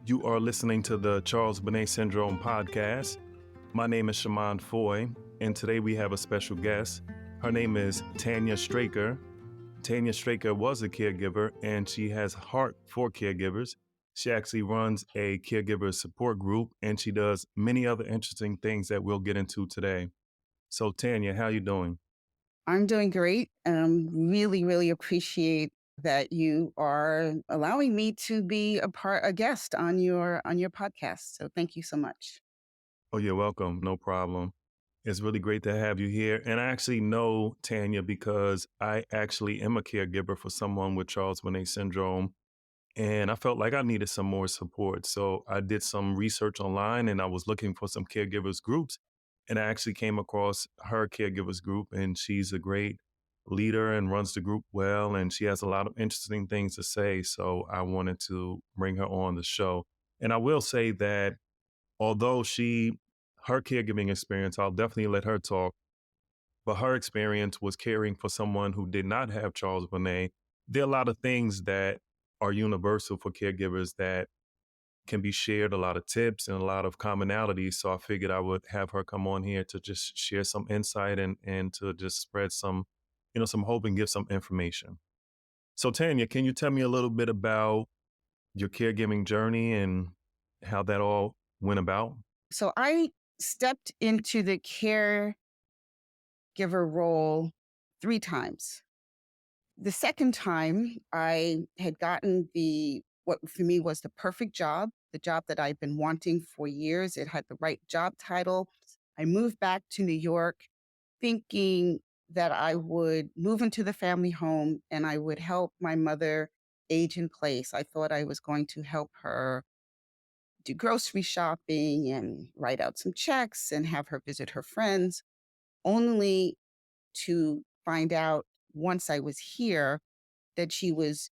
You are listening to the Charles Bonnet Syndrome podcast. My name is Shaimond, and today we have a special guest. Her name is Tanya Straker. Tanya Straker was a caregiver, and she has heart for caregivers. She actually runs a caregiver support group, and she does many other interesting things that we'll get into today. So, Tanya, how you doing? I'm doing great. Really appreciate that you are allowing me to be a guest on your podcast. So thank you so much. Oh, you're welcome. No problem. It's really great to have you here. And I actually know Tanya because I actually am a caregiver for someone with Charles Bonnet Syndrome. And I felt like I needed some more support. So I did some research online and I was looking for some caregivers groups. And I actually came across her caregivers group, and she's a great leader and runs the group well. And she has a lot of interesting things to say. So I wanted to bring her on the show. And I will say that although her caregiving experience, I'll definitely let her talk, but her experience was caring for someone who did not have Charles Bonnet. There are a lot of things that are universal for caregivers that can be shared, a lot of tips and a lot of commonalities. So I figured I would have her come on here to just share some insight and to just spread some, some hope and give some information. So Tanya, can you tell me a little bit about your caregiving journey and how that all went about? So I stepped into the caregiver role 3 times. The second time, I had gotten what for me was the perfect job, the job that I'd been wanting for years. It had the right job title. I moved back to New York thinking that I would move into the family home and I would help my mother age in place. I thought I was going to help her do grocery shopping and write out some checks and have her visit her friends, only to find out once I was here that she was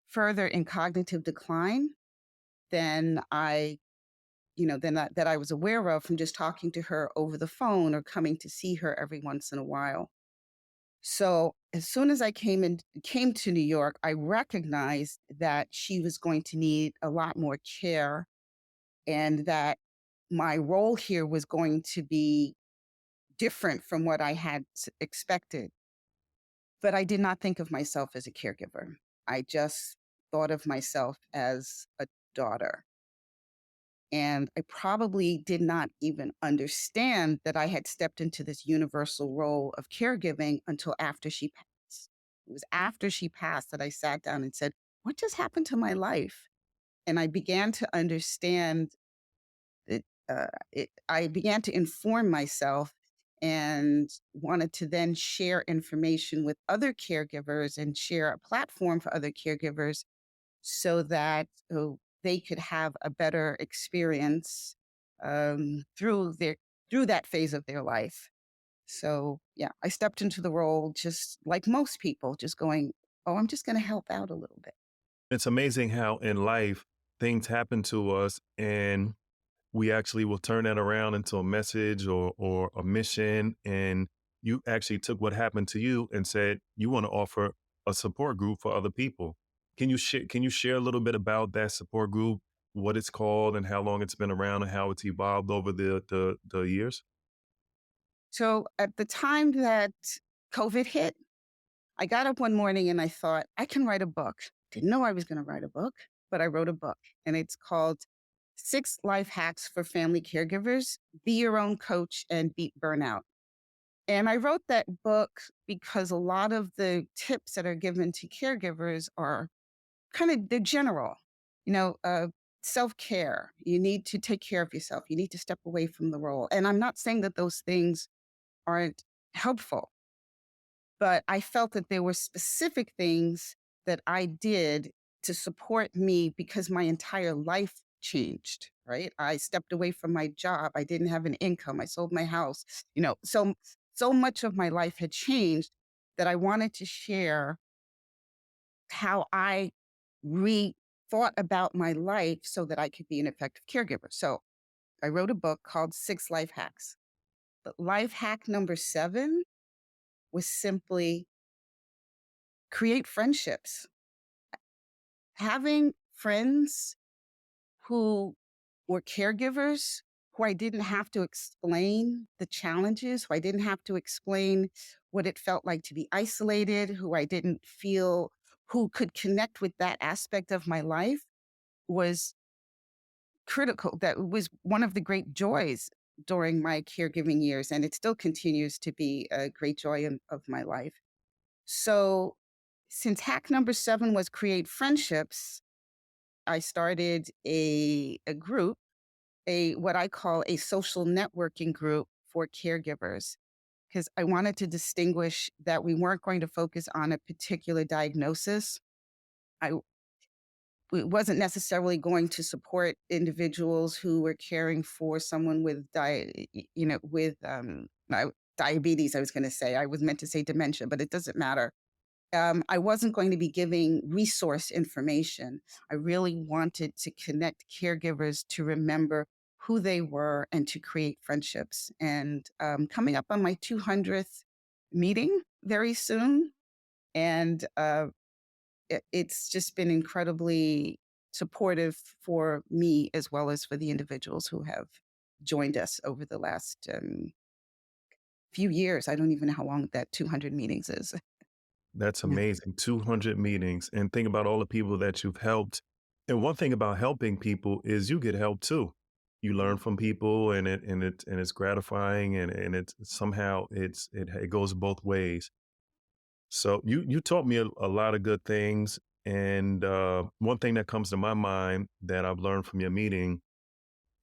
further in cognitive decline than that I was aware of from just talking to her over the phone or coming to see her every once in a while. So as soon as I came to New York, I recognized that she was going to need a lot more care and that my role here was going to be different from what I had expected. But I did not think of myself as a caregiver. I just thought of myself as a daughter. And I probably did not even understand that I had stepped into this universal role of caregiving until after she passed. It was after she passed that I sat down and said, what just happened to my life? And I began to understand that I began to inform myself and wanted to then share information with other caregivers and share a platform for other caregivers so that they could have a better experience through that phase of their life. So yeah, I stepped into the role just like most people, just going, oh, I'm just going to help out a little bit. It's amazing how in life things happen to us and we actually will turn that around into a message or a mission. And you actually took what happened to you and said you want to offer a support group for other people. Can you share a little bit about that support group, what it's called and how long it's been around and how it's evolved over the years? So at the time that COVID hit, I got up one morning and I thought, I can write a book. Didn't know I was going to write a book, but I wrote a book and it's called 6 Life Hacks for Family Caregivers, Be Your Own Coach and Beat Burnout. And I wrote that book because a lot of the tips that are given to caregivers are they're general, you know, uh, self-care. You need to take care of yourself. You need to step away from the role. And I'm not saying that those things aren't helpful, but I felt that there were specific things that I did to support me because my entire life changed, right? I stepped away from my job. I didn't have an income. I sold my house. So much of my life had changed that I wanted to share how I rethought about my life so that I could be an effective caregiver. So I wrote a book called 6 Life Hacks. But life hack number 7 was simply create friendships. Having friends who were caregivers, who I didn't have to explain the challenges, who I didn't have to explain what it felt like to be isolated, who I didn't feel, who could connect with that aspect of my life was critical. That was one of the great joys during my caregiving years, and it still continues to be a great joy of my life. So, since hack number 7 was create friendships, I started a group, a what I call a social networking group for caregivers, because I wanted to distinguish that we weren't going to focus on a particular diagnosis. I it wasn't necessarily going to support individuals who were caring for someone with diabetes. I was going to say, I was meant to say dementia, but it doesn't matter. I wasn't going to be giving resource information. I really wanted to connect caregivers to remember who they were and to create friendships. And coming up on my 200th meeting very soon. And it's just been incredibly supportive for me as well as for the individuals who have joined us over the last few years. I don't even know how long that 200 meetings is. That's Yeah. amazing. 200 meetings. And think about all the people that you've helped. And one thing about helping people is you get help too. You learn from people and it's gratifying and it's somehow it goes both ways. So you taught me a lot of good things. And one thing that comes to my mind that I've learned from your meeting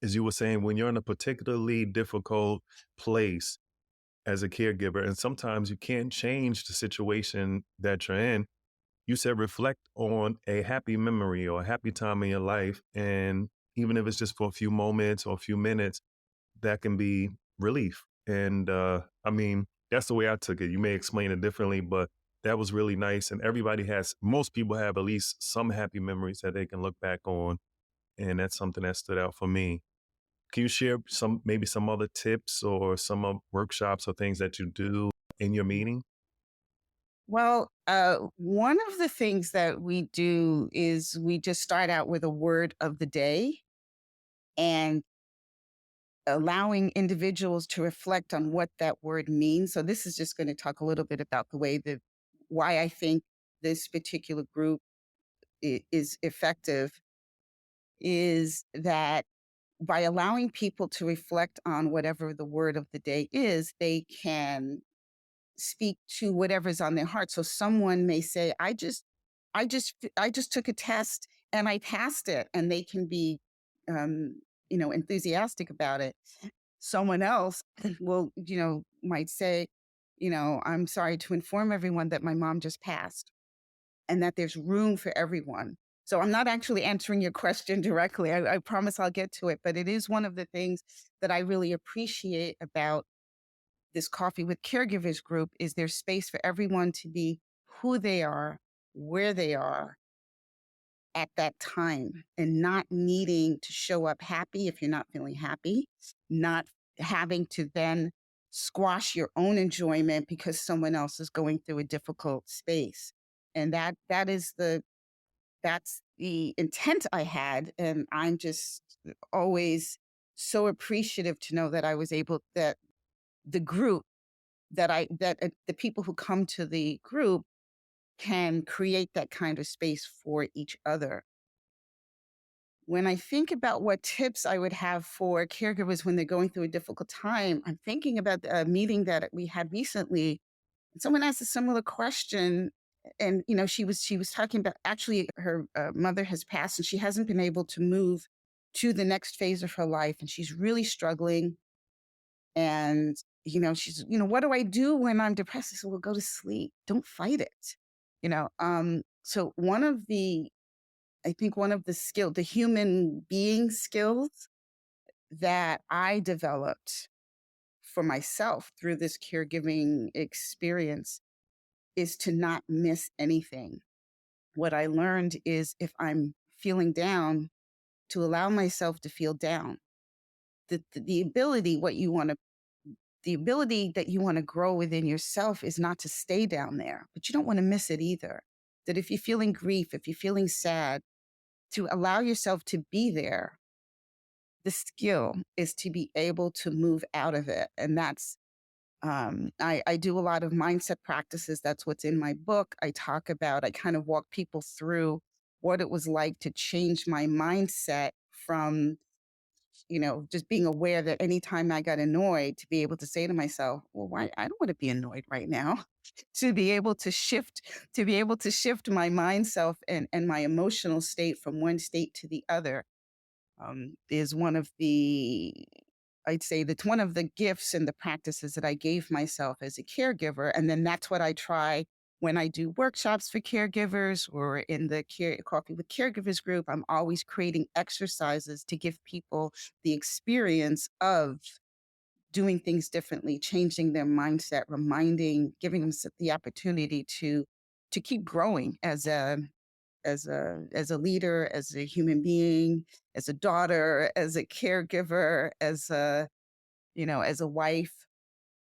is you were saying when you're in a particularly difficult place as a caregiver, and sometimes you can't change the situation that you're in, you said reflect on a happy memory or a happy time in your life. And even if it's just for a few moments or a few minutes, that can be relief. And I mean, that's the way I took it. You may explain it differently, but that was really nice. And most people have at least some happy memories that they can look back on. And that's something that stood out for me. Can you share maybe some other tips or some workshops or things that you do in your meeting? Well, one of the things that we do is we just start out with a word of the day and allowing individuals to reflect on what that word means. So this is just going to talk a little bit about the way that why I think this particular group is effective is that by allowing people to reflect on whatever the word of the day is, they can speak to whatever's on their heart. So someone may say, I just took a test and I passed it," and they can be, enthusiastic about it. Someone else will, might say, "I'm sorry to inform everyone that my mom just passed," and that there's room for everyone. So I'm not actually answering your question directly. I promise I'll get to it, but it is one of the things that I really appreciate about this Coffee with Caregivers group is there's space for everyone to be who they are, where they are at that time, and not needing to show up happy if you're not feeling happy, not having to then squash your own enjoyment because someone else is going through a difficult space. And that's the intent I had. And I'm just always so appreciative to know that I was able that the group that the people who come to the group can create that kind of space for each other. When I think about what tips I would have for caregivers when they're going through a difficult time, I'm thinking about a meeting that we had recently. And someone asked a similar question, and she was talking about actually her mother has passed, and she hasn't been able to move to the next phase of her life, and she's really struggling. And, she's, what do I do when I'm depressed? I said, well, go to sleep. Don't fight it. So I think one of the human being skills that I developed for myself through this caregiving experience is to not miss anything. What I learned is if I'm feeling down, to allow myself to feel down. The ability, the ability that you want to grow within yourself is not to stay down there, but you don't want to miss it either. That if you're feeling grief, if you're feeling sad, to allow yourself to be there. The skill is to be able to move out of it. And that's, I do a lot of mindset practices. That's what's in my book. I kind of walk people through what it was like to change my mindset from, just being aware that anytime I got annoyed, to be able to say to myself, well, why? I don't want to be annoyed right now. To be able to shift my mind self and my emotional state from one state to the other, is one of the I'd say that's one of the gifts and the practices that I gave myself as a caregiver. And then that's what I try when I do workshops for caregivers or in the Coffee with Caregivers group. I'm always creating exercises to give people the experience of doing things differently, changing their mindset, giving them the opportunity to keep growing as a leader, as a human being, as a daughter, as a caregiver, as a wife.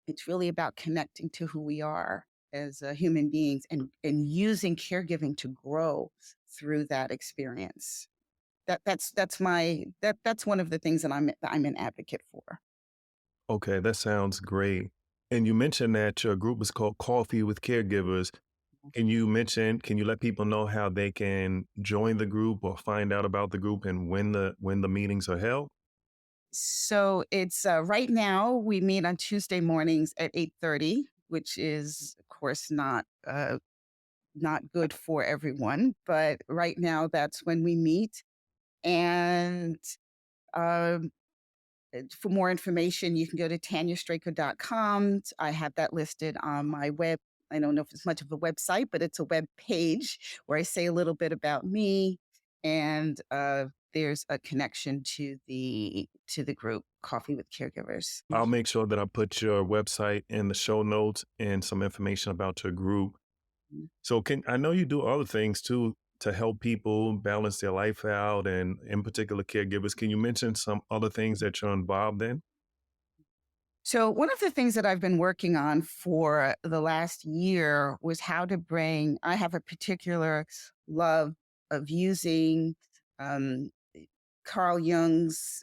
It's really about connecting to who we are as human beings and using caregiving to grow through that experience. That's one of the things that I'm an advocate for. Okay, that sounds great. And you mentioned that your group is called Coffee with Caregivers. Can you let people know how they can join the group or find out about the group and when the meetings are held? So it's right now we meet on Tuesday mornings at 8:30, which is of course not good for everyone, but right now that's when we meet. And um, for more information, you can go to tanyastraker.com. I have that listed on my web. I don't know if it's much of a website, but it's a web page where I say a little bit about me, and there's a connection to the group Coffee with Caregivers. I'll make sure that I put your website in the show notes and some information about your group. Mhm. So can I know you do other things too to help people balance their life out and in particular caregivers. Can you mention some other things that you're involved in? So, one of the things that I've been working on for the last year was how to bring, I have a particular love of using um, Carl Jung's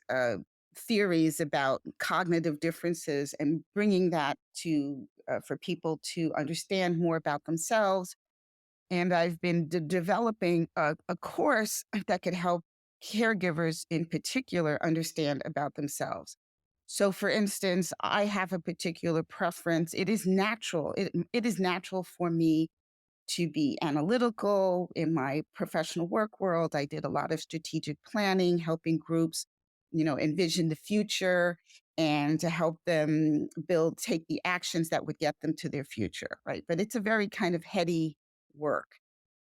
theories about cognitive differences and bringing that for people to understand more about themselves. And I've been developing a course that could help caregivers in particular understand about themselves. So, for instance, I have a particular preference. It is natural. It is natural for me to be analytical in my professional work world. I did a lot of strategic planning, helping groups, envision the future and to help them take the actions that would get them to their future, right? But it's a very kind of heady work.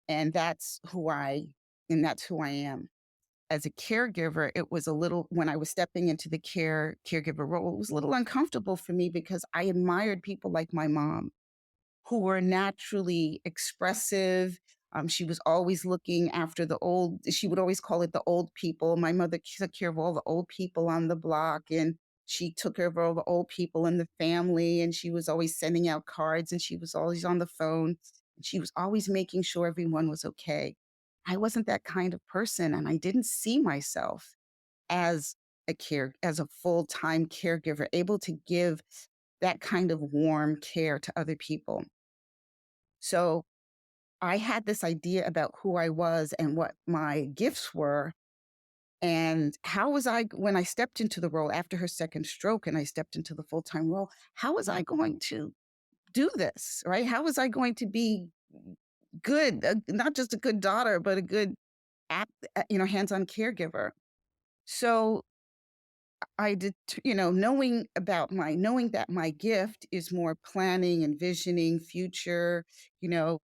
And that's who I am. As a caregiver, it was a little when I was stepping into the caregiver role, it was a little uncomfortable for me because I admired people like my mom who were naturally expressive. She was always looking after she would always call it the old people. My mother took care of all the old people on the block, and she took care of all the old people in the family. And she was always sending out cards, and she was always on the phone. And she was always making sure everyone was okay. I wasn't that kind of person, and I didn't see myself as as a full-time caregiver, able to give that kind of warm care to other people. So I had this idea about who I was and what my gifts were. And when I stepped into the role after her second stroke and I stepped into the full time role, how was I going to do this? Right? How was I going to be good, not just a good daughter, but a good, hands on caregiver? So I did, knowing that my gift is more planning, envisioning future, you know,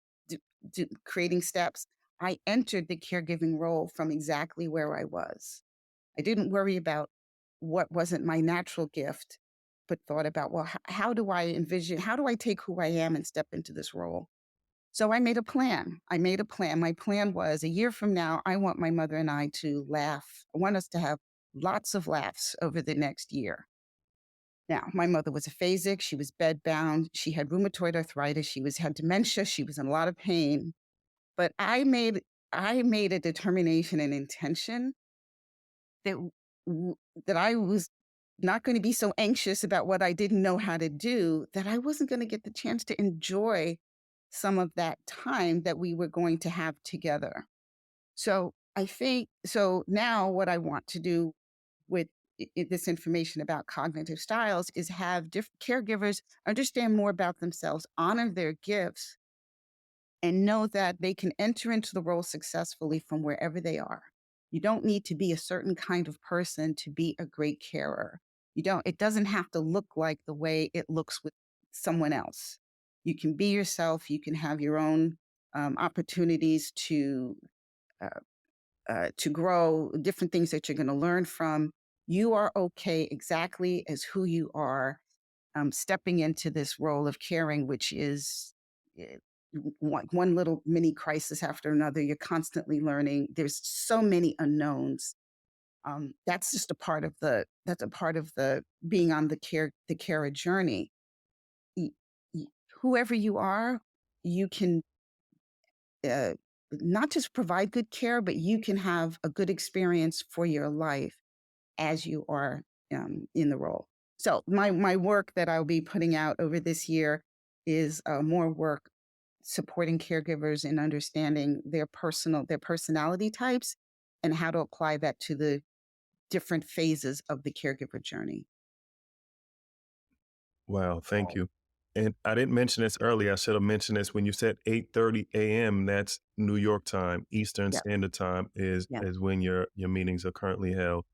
d- creating steps. I entered the caregiving role from exactly where I was. I didn't worry about what wasn't my natural gift, but thought about, well, how do I envision, how do I take who I am and step into this role? So I made a plan. I made a plan. My plan was a year from now, I want my mother and I to laugh. I want us to have lots of laughs over the next year. Now, my mother was aphasic. She was bedbound. She had rheumatoid arthritis. Had dementia. She was in a lot of pain. But I made I made a determination and intention that that I was not going to be so anxious about what I didn't know how to do that I wasn't going to get the chance to enjoy some of that time that we were going to have together. So I think so now what I want to do with this information about cognitive styles is have caregivers understand more about themselves, honor their gifts, and know that they can enter into the role successfully from wherever they are. You don't need to be a certain kind of person to be a great carer. It doesn't have to look like the way it looks with someone else. You can be yourself, you can have your own opportunities uh, to grow, different things that you're going to learn from. You are okay exactly as who you are, stepping into this role of caring, which is eh, one little mini crisis after another. You're constantly learning. There's so many unknowns. That's just a part of the being on the carer journey. Y- y- Whoever you are, you can uh, not just provide good care, but you can have a good experience for your life as you are in the role. So my work that I'll be putting out over this year is more work supporting caregivers in understanding their personality types and how to apply that to the different phases of the caregiver journey. Wow, thank you. And I didn't mention this earlier. I should have mentioned this when you said 8:30 a.m. That's New York time. Eastern Yep. Standard Time is Yep. is when your meetings are currently held.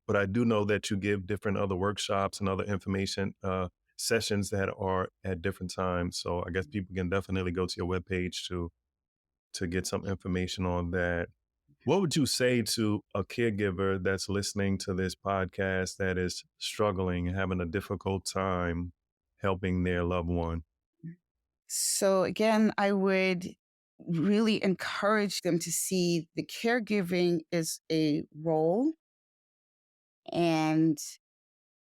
But I do know that you give different other workshops and other information sessions that are at different times. So I guess people can definitely go to your webpage to get some information on that. What would you say to a caregiver that's listening to this podcast that is struggling, having a difficult time helping their loved one? So again, I would really encourage them to see the caregiving is a role, and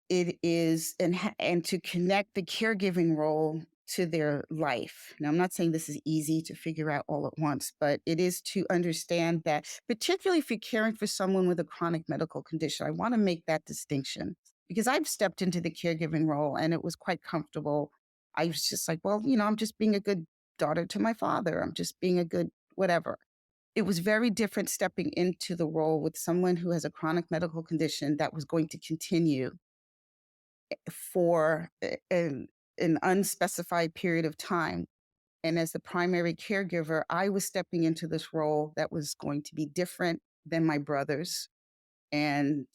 it is and to connect the caregiving role to their life. Now, I'm not saying this is easy to figure out all at once, but it is to understand that, particularly if you're caring for someone with a chronic medical condition. I want to make that distinction because I've stepped into the caregiving role and it was quite comfortable. I was just like, well, I'm just being a good daughter to my father. I'm just being a good whatever. It was very different stepping into the role with someone who has a chronic medical condition that was going to continue for an unspecified period of time. And as the primary caregiver, I was stepping into this role that was going to be different than my brothers. And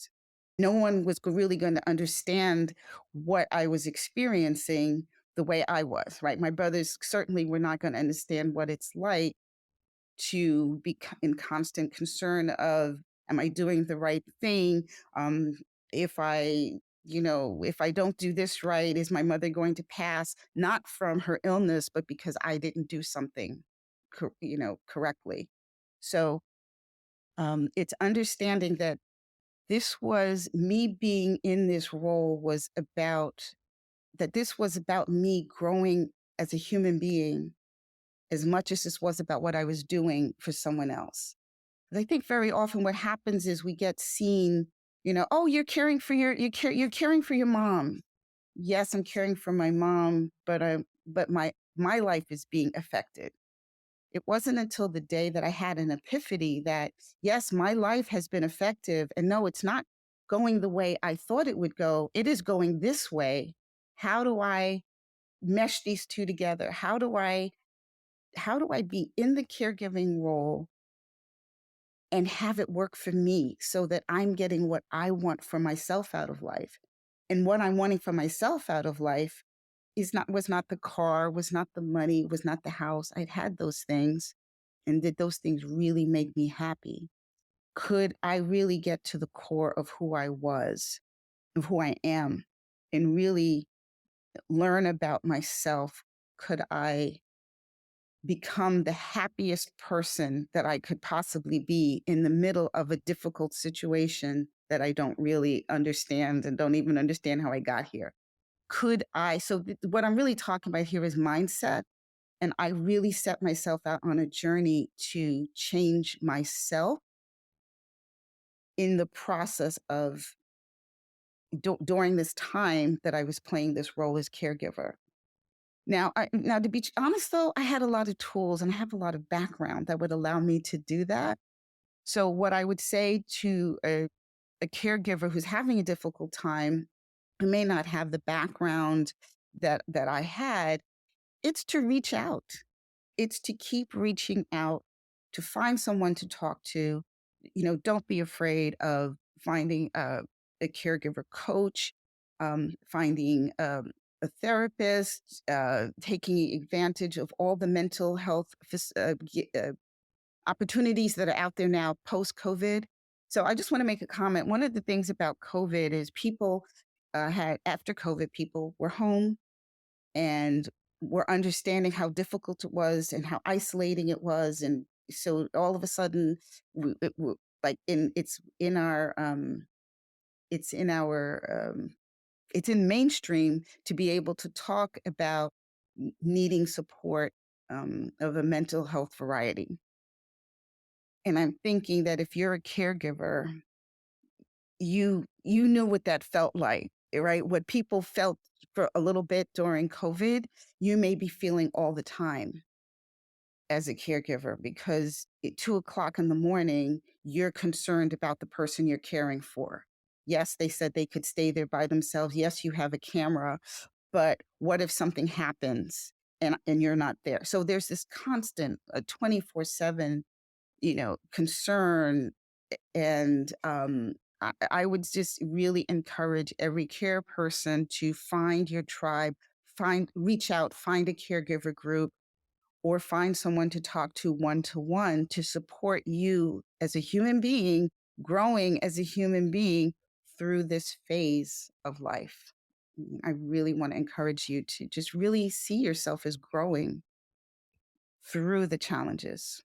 no one was really going to understand what I was experiencing the way I was, right? My brothers certainly were not going to understand what it's like to be in constant concern of, am I doing the right thing? um if I if I don't do this right, is my mother going to pass, not from her illness but because I didn't do something correctly. So it's understanding that this was me being in this role was about that this was about me growing as a human being as much as this was about what I was doing for someone else. 'Cause I think very often what happens is we get seen, oh, you're caring for your mom. Yes, I'm caring for my mom, but my life is being affected. It wasn't until the day that I had an epiphany that yes, my life has been effective, and no, it's not going the way I thought it would go. It is going this way. How do I mesh these two together? How do I be in the caregiving role and have it work for me so that I'm getting what I want for myself out of life? And what I'm wanting for myself out of life was not the car, was not the money, was not the house. I'd had those things. And did those things really make me happy? Could I really get to the core of who I was, of who I am, and really learn about myself? Could I become the happiest person that I could possibly be in the middle of a difficult situation that I don't really understand and don't even understand how I got here? Could I? So, what I'm really talking about here is mindset. And I really set myself out on a journey to change myself in the process of during this time that I was playing this role as caregiver. Now, to be honest though, I had a lot of tools and I have a lot of background that would allow me to do that. So, what I would say to a caregiver who's having a difficult time, who may not have the background that I had, it's to reach out. It's to keep reaching out, to find someone to talk to. Don't be afraid of finding a caregiver coach, finding a therapist, taking advantage of all the mental health opportunities that are out there now post COVID. So I just want to make a comment. One of the things about COVID is people after COVID, people were home and were understanding how difficult it was and how isolating it was. And so all of a sudden, like it's in our, it's in mainstream to be able to talk about needing support of a mental health variety. And I'm thinking that if you're a caregiver, you knew what that felt like, right? What people felt for a little bit during COVID, you may be feeling all the time as a caregiver because at 2 o'clock in the morning, you're concerned about the person you're caring for. Yes, they said they could stay there by themselves. Yes, you have a camera, but what if something happens and you're not there? So there's this constant 24/7 concern. And I would just really encourage every care person to find your tribe, reach out, find a caregiver group, or find someone to talk to one to support you as a human being, growing as a human being through this phase of life. I really want to encourage you to just really see yourself as growing through the challenges.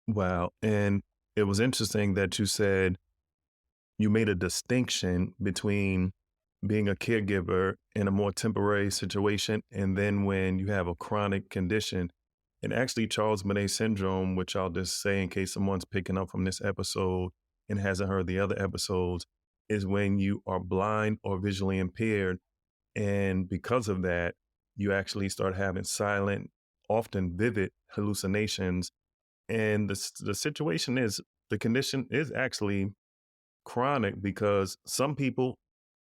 Wow. And it was interesting that you said you made a distinction between being a caregiver in a more temporary situation and then when you have a chronic condition. And actually, Charles Bonnet Syndrome, which I'll just say in case someone's picking up from this episode and hasn't heard the other episodes, is when you are blind or visually impaired. And because of that, you actually start having silent, often vivid hallucinations. And the situation is the condition is actually chronic because some people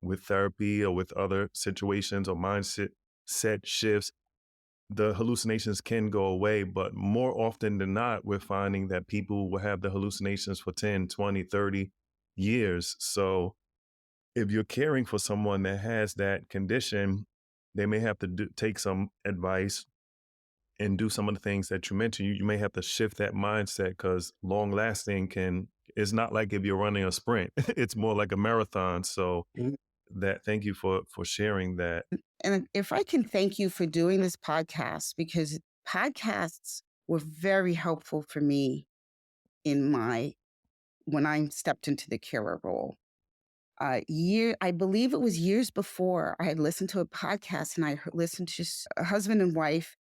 with therapy or with other situations or mindset set shifts, the hallucinations can go away. But more often than not, we're finding that people will have the hallucinations for 10, 20, 30 years. So if you're caring for someone that has that condition, they may have to take some advice and do some of the things that you mentioned. You may have to shift that mindset because long lasting can, it's not like if you're running a sprint, it's more like a marathon. So that, thank you for sharing that. And if I can thank you for doing this podcast, because podcasts were very helpful for me in my when I stepped into the carer role. I believe it was years before I had listened to a podcast and listened to a husband and wife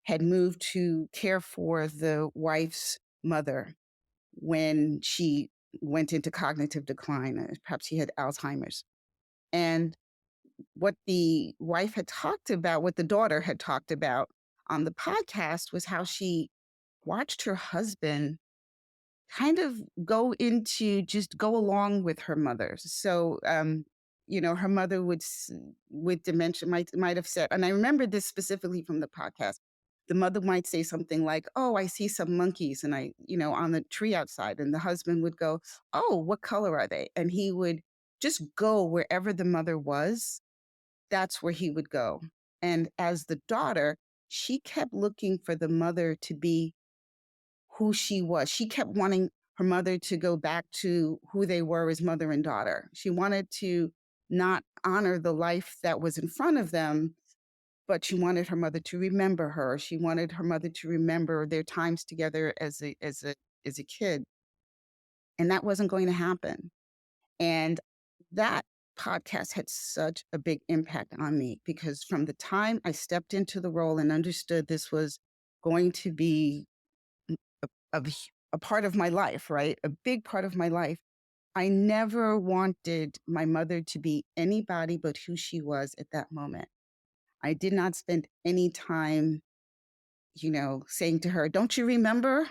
had moved to care for the wife's mother when she went into cognitive decline. Perhaps she had Alzheimer's. And what the wife had talked about, what the daughter had talked about on the podcast was how she watched her husband kind of just go along with her mother. So, her mother with dementia might have said, and I remember this specifically from the podcast. The mother might say something like, "Oh, I see some monkeys, and on the tree outside," and the husband would go, "Oh, what color are they?" And he would just go wherever the mother was. That's where he would go. And as the daughter, she kept looking for the mother to be who she was. She kept wanting her mother to go back to who they were as mother and daughter. She wanted to not honor the life that was in front of them, but she wanted her mother to remember her. She wanted her mother to remember their times together as a kid. And that wasn't going to happen. And that podcast had such a big impact on me because from the time I stepped into the role and understood this was going to be a, a part of my life, right? A big part of my life. I never wanted my mother to be anybody but who she was at that moment. I did not spend any time, saying to her, "Don't you remember?"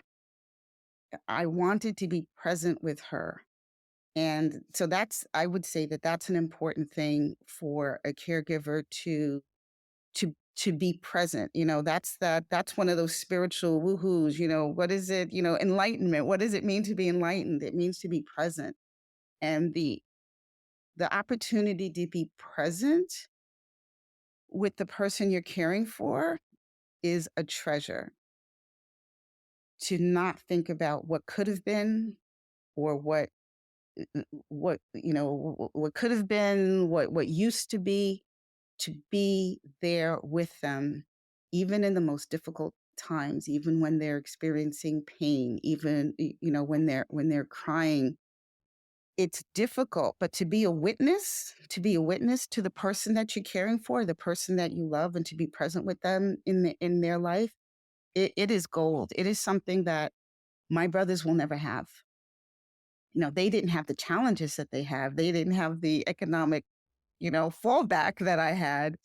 I wanted to be present with her. And so I would say that that's an important thing for a caregiver to be present. That's one of those spiritual woohoos. What is it? Enlightenment. What does it mean to be enlightened? It means to be present. And the opportunity to be present with the person you're caring for is a treasure. To not think about what could have been, or what could have been, what used to be there with them, even in the most difficult times, even when they're experiencing pain, even when they're crying. It's difficult, but to be a witness to the person that you're caring for, the person that you love, and to be present with them in their life, it is gold. It is something that my brothers will never have. They didn't have the challenges that they have. They didn't have the economic, fallback that I had,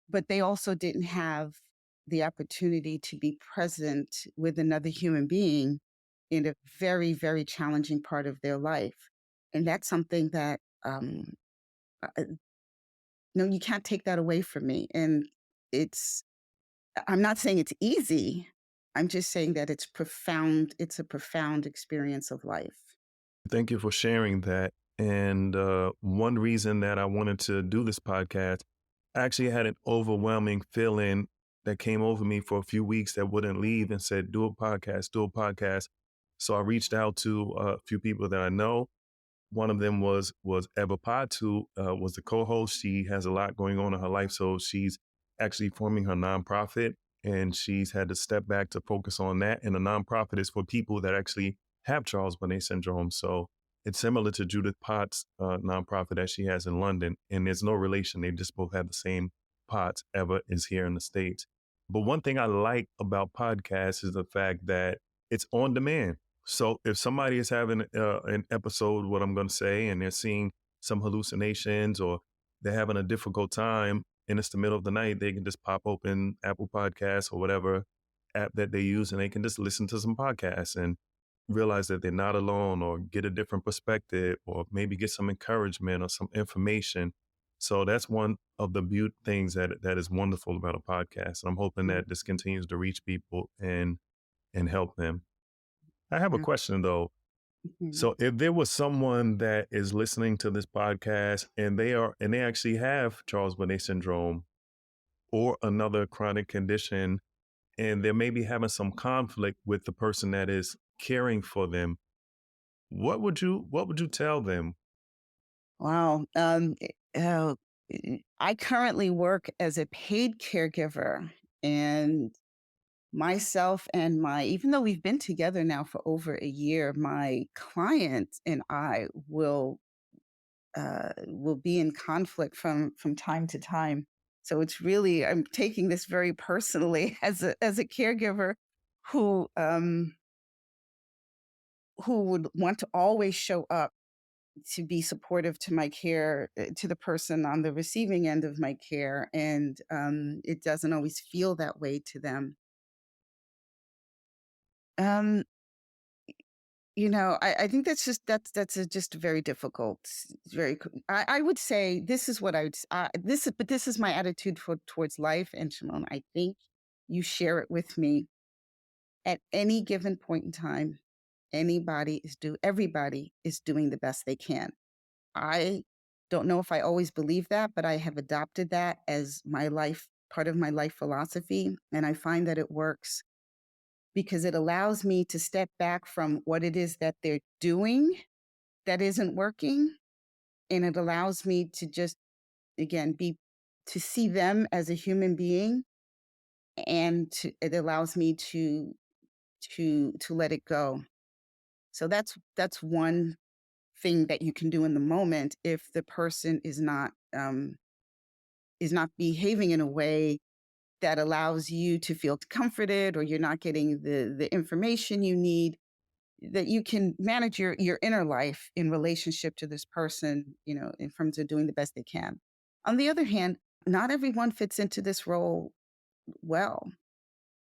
but they also didn't have the opportunity to be present with another human being in a very, very challenging part of their life. And that's something that, uh, no, you can't take that away from me. And it's, I'm not saying it's easy. I'm just saying that it's profound. It's a profound experience of life. Thank you for sharing that. And one reason that I wanted to do this podcast, I actually had an overwhelming feeling that came over me for a few weeks that wouldn't leave, and said, do a podcast, do a podcast. So I reached out to a few people that I know. One of them was Eva Potts, who was the co-host. She has a lot going on in her life, so she's actually forming her nonprofit, and she's had to step back to focus on that. And the nonprofit is for people that actually have Charles Bonnet Syndrome. So it's similar to Judith Potts' nonprofit that she has in London, and there's no relation. They just both have the same Potts. Eva is here in the States. But one thing I like about podcasts is the fact that it's on demand. So if somebody is having an episode, what I'm going to say, and they're seeing some hallucinations, or they're having a difficult time and it's the middle of the night, they can just pop open Apple Podcasts or whatever app that they use, and they can just listen to some podcasts and realize that they're not alone, or get a different perspective, or maybe get some encouragement or some information. So that's one of the things that is wonderful about a podcast. And I'm hoping Mm, that this continues to reach people and help them. I have a yeah. question though. Mhm. So if there was someone that is listening to this podcast, and they actually have Charles Bonnet syndrome or another chronic condition, and they're maybe having some conflict with the person that is caring for them, what would you tell them? Wow. I currently work as a paid caregiver, and myself and even though we've been together now for over a year, my client and I will be in conflict from time to time. So it's really, I'm taking this very personally as a caregiver who um, who would want to always show up to be supportive to my care, to the person on the receiving end of my care, and it doesn't always feel that way to them. Um, I think just very difficult. I would say this is what I would this is but this is my attitude towards life. And Shimon, I think you share it with me. At any given point in time, everybody is doing the best they can. I don't know if I always believe that, but I have adopted that as part of my life philosophy. And I find that it works because it allows me to step back from what it is that they're doing that isn't working. And it allows me to just, again, to see them as a human being. And it allows me to let it go. So that's one thing that you can do in the moment if the person is not behaving in a way that allows you to feel comforted, or you're not getting the information you need, that you can manage your inner life in relationship to this person, in terms of doing the best they can. On the other hand, not everyone fits into this role well.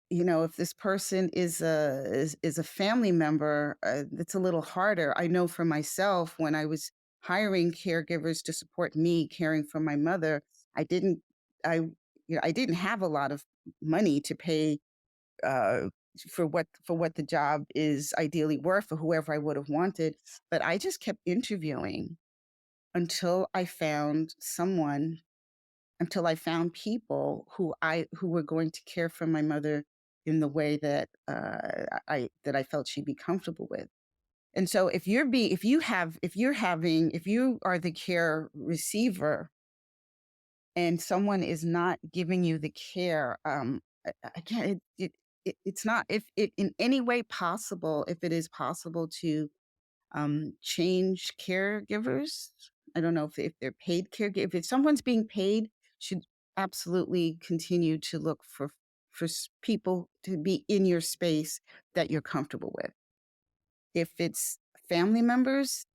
If this person is a family member, it's a little harder. I know for myself, when I was hiring caregivers to support me caring for my mother, I didn't I I didn't have a lot of money to pay uh, for what the job is ideally worth for whoever I would have wanted. But I just kept interviewing until I found someone, until I found people who were going to care for my mother in the way that I felt she'd be comfortable with. And so if you are the care receiver and someone is not giving you the care, again, it's not, if it in any way possible, if it is possible to change caregivers. I don't know if they're paid caregiver. If someone's being paid, should absolutely continue to look for people to be in your space that you're comfortable with. If it's family members,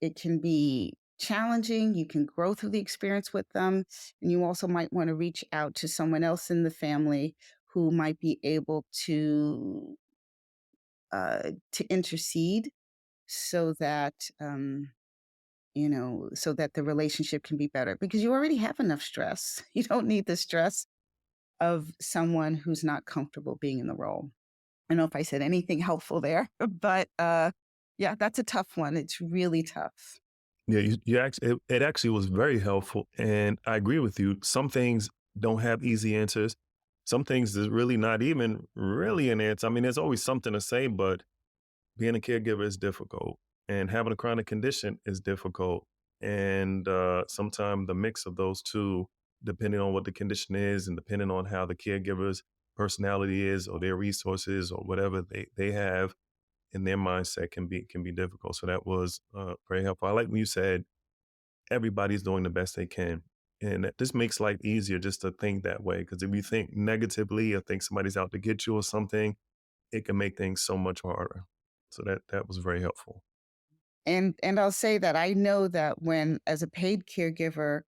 it can be challenging. You can grow through the experience with them, and you also might want to reach out to someone else in the family who might be able to intercede, so that so that the relationship can be better, because you already have enough stress. You don't need the stress of someone who's not comfortable being in the role. I don't know if I said anything helpful there, but yeah, that's a tough one. It's really tough. Yeah, it actually was very helpful, and I agree with you. Some things don't have easy answers. Some things is really not even really an answer. I mean, there's always something to say, but being a caregiver is difficult, and having a chronic condition is difficult. And sometimes the mix of those two, depending on what the condition is, and depending on how the caregiver's personality is, or their resources, or whatever they have in their mindset, can be difficult. So that was very helpful. I like when you said everybody's doing the best they can. And this makes life easier just to think that way. Because if you think negatively or think somebody's out to get you or something, it can make things so much harder. So that was very helpful. And I'll say that I know that when, as a paid caregiver,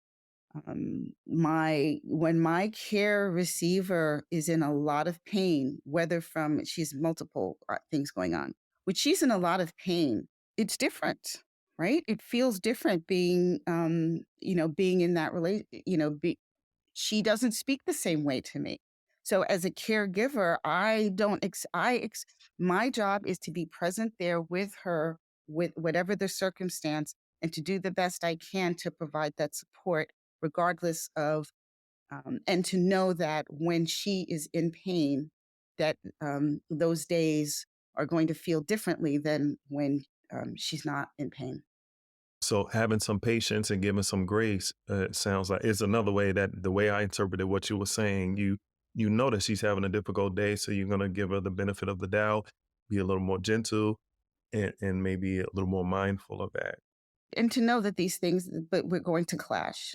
my when my care receiver is in a lot of pain, whether from she's multiple things going on, which she's in a lot of pain, it's different, right? It feels different being, being in that relation, she doesn't speak the same way to me. So as a caregiver, I don't ex- I ex- my job is to be present there with her, with whatever the circumstance, and to do the best I can to provide that support, regardless of, and to know that when she is in pain, that those days are going to feel differently than when she's not in pain. So having some patience and giving some grace, sounds like is another way that the way I interpreted what you were saying. You know that she's having a difficult day, so you're gonna give her the benefit of the doubt, be a little more gentle, and maybe a little more mindful of that. And to know that these things, but we're going to clash.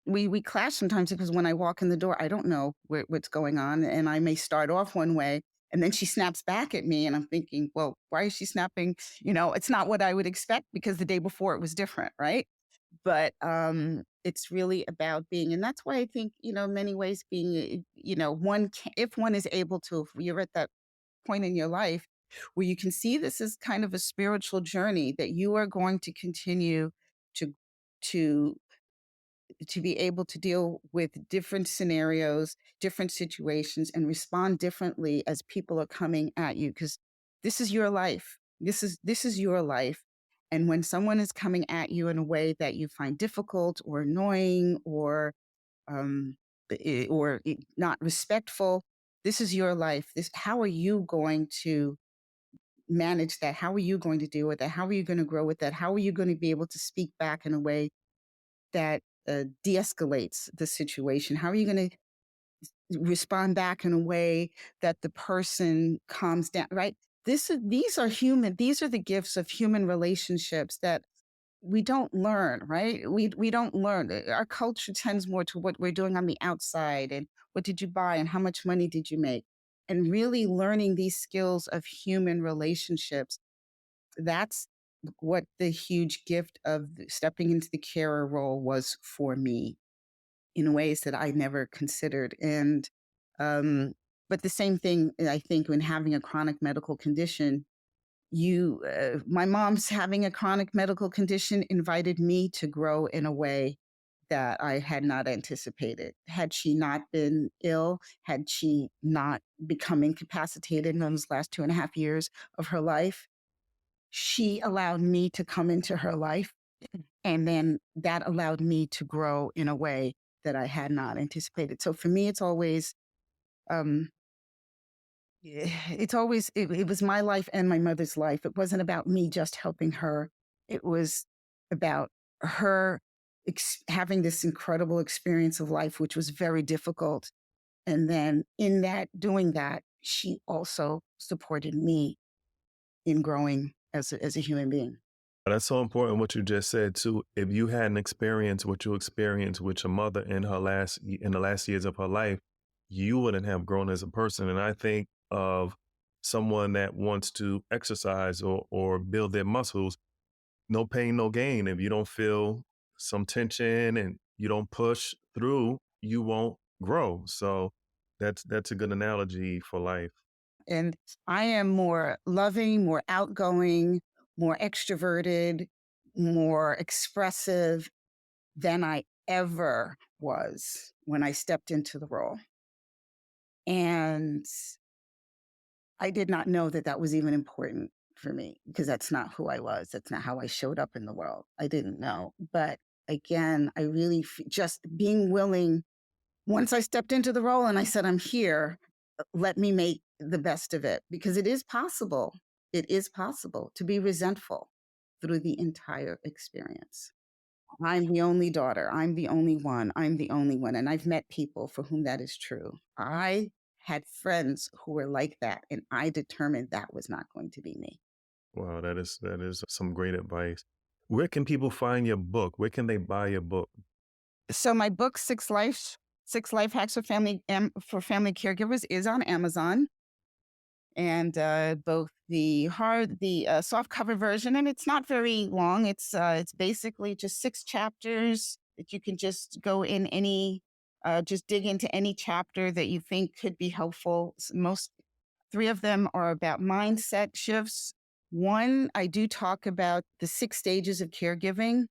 We clash sometimes, because when I walk in the door, I don't know what's going on, and I may start off one way, and then she snaps back at me, and I'm thinking, well, why is she snapping? It's not what I would expect, because the day before it was different, right? But it's really about being, and that's why I think, in many ways, being, if one is able to, if you're at that point in your life where you can see this is kind of a spiritual journey that you are going to continue to to be able to deal with different scenarios, different situations, and respond differently as people are coming at you, because this is your life. This is your life. And when someone is coming at you in a way that you find difficult or annoying, or not respectful, this is your life. This How are you going to manage that? How are you going to deal with that? How are you going to grow with that? How are you going to be able to speak back in a way that de-escalates the situation? How are you going to respond back in a way that the person calms down? Right? These are human. These are the gifts of human relationships that we don't learn, right? We don't learn. Our culture tends more to what we're doing on the outside and what did you buy and how much money did you make? And really learning these skills of human relationships, that's what the huge gift of stepping into the carer role was for me in ways that I never considered. And um, but the same thing, I think, when having a chronic medical condition, my mom's having a chronic medical condition invited me to grow in a way that I had not anticipated. Had she not been ill, had she not become incapacitated in those last 2.5 years of her life, she allowed me to come into her life. And then that allowed me to grow in a way that I had not anticipated. So for me, um, it was my life and my mother's life. It wasn't about me just helping her. It was about her having this incredible experience of life, which was very difficult. And then in that, doing that, she also supported me in growing as a human being. That's so important what you just said too. If you hadn't experienced what you experienced with your mother in in the last years of her life, you wouldn't have grown as a person. And I think of someone that wants to exercise or build their muscles, no pain, no gain. If you don't feel some tension and you don't push through, you won't grow. So that's a good analogy for life. And I am more loving, more outgoing, more extroverted, more expressive than I ever was when I stepped into the role. And I did not know that that was even important for me because that's not who I was. That's not how I showed up in the world. I didn't know. But again, I really just being willing, once I stepped into the role and I said, I'm here, let me make the best of it because it is possible. It is possible to be resentful through the entire experience. I'm the only daughter. I'm the only one. I'm the only one. And I've met people for whom that is true. I had friends who were like that, and I determined that was not going to be me. Wow, that is some great advice. Where can people find your book? Where can they buy your book? So my book, Six Life Hacks for Family Caregivers, is on Amazon, and both the soft cover version, and it's not very long. It's basically just 6 chapters that you can just go in just dig into any chapter that you think could be helpful. Most 3 of them are about mindset shifts. One, I do talk about the 6 stages of caregiving.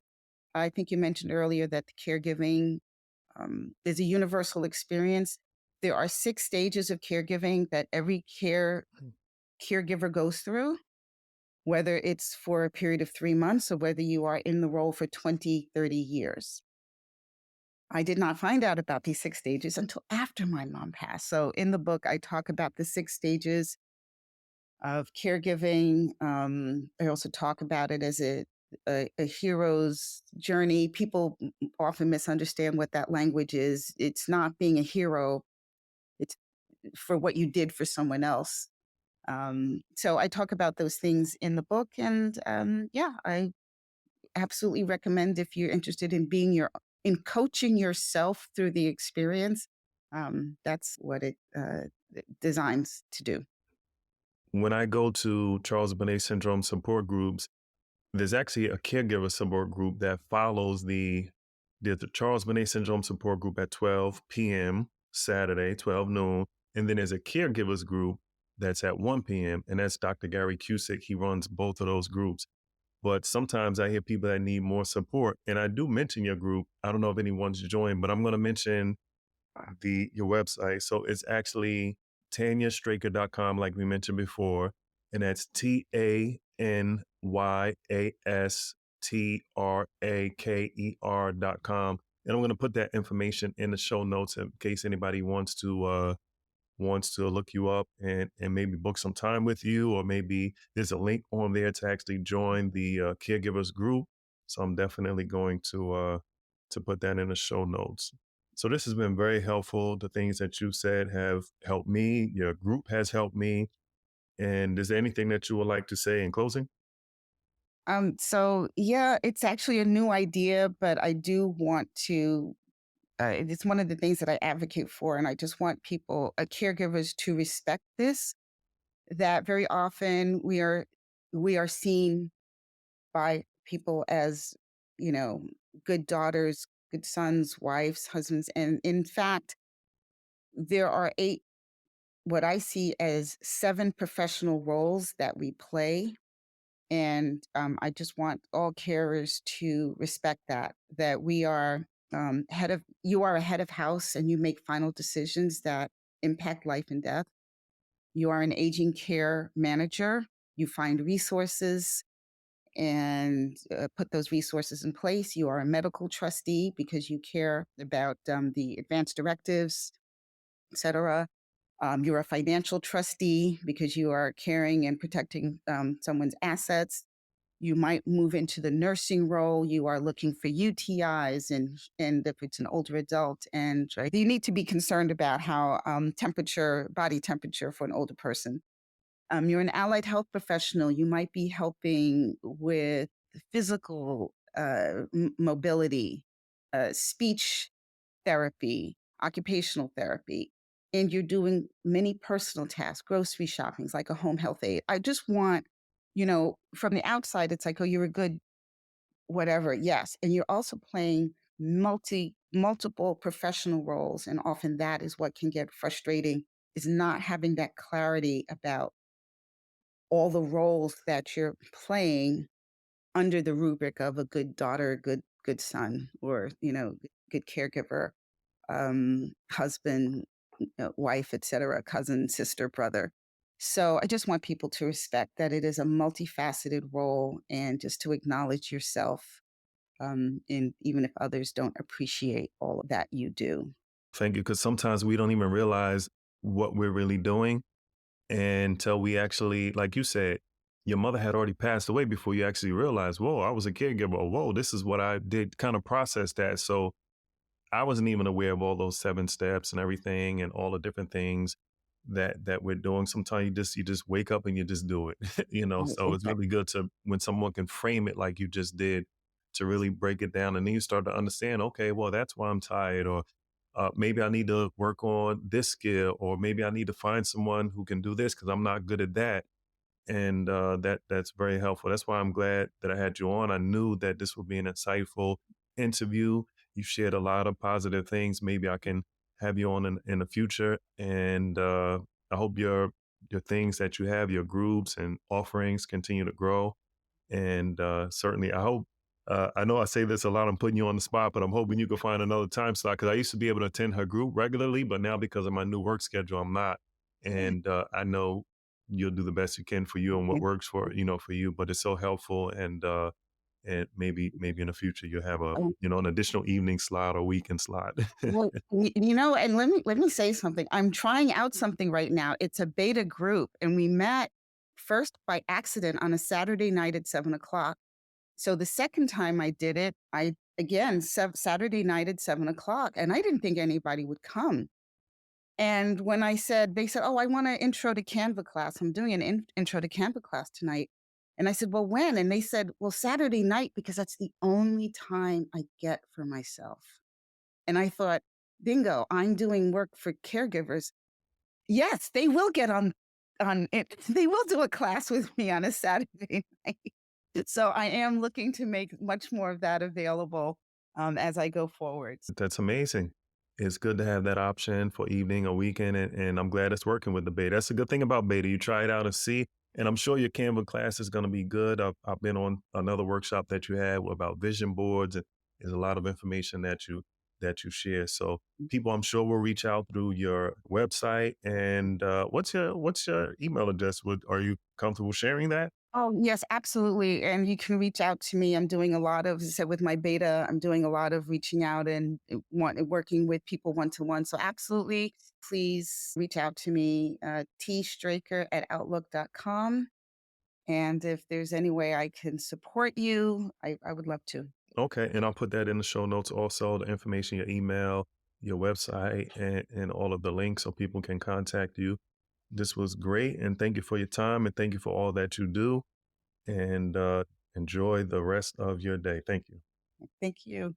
I think you mentioned earlier that the caregiving is a universal experience. There are 6 stages of caregiving that every caregiver goes through, whether it's for a period of 3 months or whether you are in the role for 20, 30 years. I did not find out about these 6 stages until after my mom passed. So in the book, I talk about the 6 stages of caregiving. I also talk about it as a hero's journey. People often misunderstand what that language is. It's not being a hero, it's for what you did for someone else. So I talk about those things in the book. And yeah, I absolutely recommend if you're interested in in coaching yourself through the experience. That's what it designs to do. When I go to Charles Bonnet Syndrome support groups, there's actually a caregiver support group that follows there's the Charles Bonnet Syndrome support group at 12 p.m. Saturday, 12 noon. And then there's a caregivers group that's at 1 p.m. And that's Dr. Gary Cusick. He runs both of those groups. But sometimes I hear people that need more support. And I do mention your group. I don't know if anyone's joined, but I'm going to mention the your website. So it's actually tanyastraker.com, like we mentioned before. And that's TANYASTRAKER.com. And I'm going to put that information in the show notes in case anybody wants to look you up and maybe book some time with you, or maybe there's a link on there to actually join the caregivers group. So I'm definitely going to put that in the show notes. So this has been very helpful. The things that you said have helped me. Your group has helped me. And is there anything that you would like to say in closing? So yeah, it's actually a new idea, but I do want to. It's one of the things that I advocate for, and I just want people, caregivers, to respect this. That very often we are seen by people as, you know, good daughters, good sons, wives, husbands, and in fact, there are eight, what I see as seven professional roles that we play. And I just want all carers to respect that, that we are you are a head of house and you make final decisions that impact life and death. You are an aging care manager. You find resources and put those resources in place. You are a medical trustee because you care about the advanced directives, etc. You're a financial trustee because you are caring and protecting someone's assets. You might move into the nursing role. You are looking for UTIs, and if it's an older adult, and right, you need to be concerned about how body temperature for an older person. You're an allied health professional. You might be helping with physical mobility, speech therapy, occupational therapy, and you're doing many personal tasks, grocery shoppings, like a home health aide. I just want, from the outside, it's like, oh, you're a good whatever. Yes. And you're also playing multiple professional roles. And often that is what can get frustrating, is not having that clarity about all the roles that you're playing under the rubric of a good daughter, good son, or, good caregiver, husband, wife, etc., cousin, sister, brother. So I just want people to respect that it is a multifaceted role, and just to acknowledge yourself, and even if others don't appreciate all of that you do. Thank you, because sometimes we don't even realize what we're really doing until we actually, like you said, your mother had already passed away before you actually realized, whoa, I was a caregiver, or whoa, this is what I did, kind of process that. So I wasn't even aware of all those 7 steps and everything and all the different things that we're doing. Sometimes you just wake up and you just do it, So it's really Exactly. good to when someone can frame it like you just did, to really break it down, and then you start to understand, okay, well, that's why I'm tired, or maybe I need to work on this skill, or maybe I need to find someone who can do this because I'm not good at that, and that's very helpful. That's why I'm glad that I had you on. I knew that this would be an insightful interview. You shared a lot of positive things. Maybe I can have you on in the future, and I hope your things that you have, your groups and offerings, continue to grow. And certainly, I hope. I know I say this a lot. I'm putting you on the spot, but I'm hoping you can find another time slot, because I used to be able to attend her group regularly, but now because of my new work schedule, I'm not. And I know you'll do the best you can for you and what works for you. But it's so helpful, and maybe in the future you'll have an additional evening slot or weekend slot. Well, and let me say something. I'm trying out something right now. It's a beta group, and we met first by accident on a Saturday night at 7 o'clock. So the second time I did it, I again Saturday night at 7 o'clock, and I didn't think anybody would come. And when they said, "Oh, I want an intro to Canva class. I'm doing an intro to Canva class tonight." And I said, "Well, when?" And they said, "Well, Saturday night, because that's the only time I get for myself." And I thought, bingo, I'm doing work for caregivers. Yes, they will get on it. They will do a class with me on a Saturday night. So I am looking to make much more of that available as I go forwards. That's amazing. It's good to have that option for evening or weekend, and I'm glad it's working with the beta. That's a good thing about beta. You try it out and see, and I'm sure your Canva class is going to be good. I've been on another workshop that you had about vision boards, and there's a lot of information that you share. So people, I'm sure, will reach out through your website. And what's your email address? Are you comfortable sharing that? Oh, yes, absolutely. And you can reach out to me. I'm doing a lot of, as I said, with my beta, I'm doing a lot of reaching out and working with people one to one. So, absolutely, please reach out to me, tstraker at outlook.com. And if there's any way I can support you, I would love to. Okay, and I'll put that in the show notes also, the information, your email, your website, and all of the links so people can contact you. This was great, and thank you for your time, and thank you for all that you do. And Enjoy the rest of your day. Thank you. Thank you.